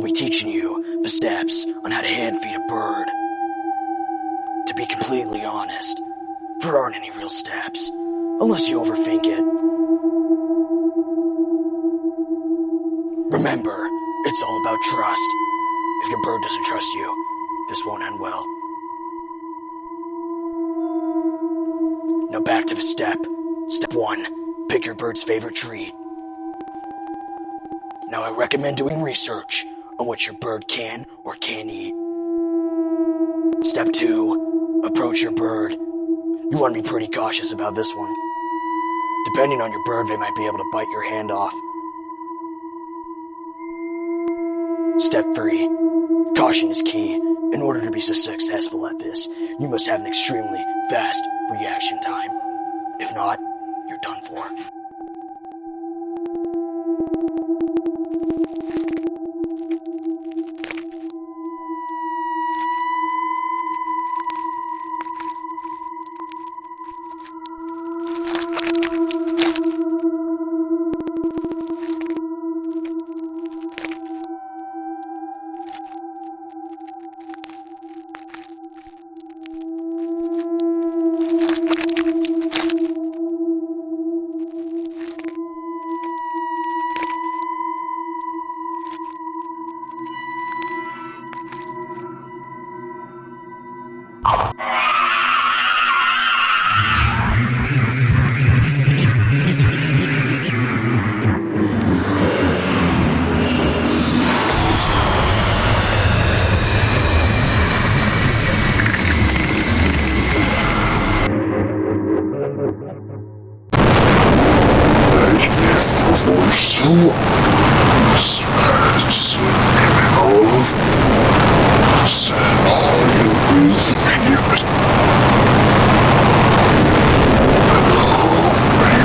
I'll be teaching you the steps on how to hand feed a bird. To be completely honest, there aren't any real steps, unless you overthink it. Remember, it's all about trust. If your bird doesn't trust you, this won't end well. Now back to the step. Step 1, pick your bird's favorite treat. Now I recommend doing research on what your bird can or can't eat. Step 2, approach your bird. You want to be pretty cautious about this one. Depending on your bird, they might be able to bite your hand off. Step 3, caution is key. In order to be successful at this, you must have an extremely fast reaction time. If not, you're done for. For so expensive of send all you with you. Hello, my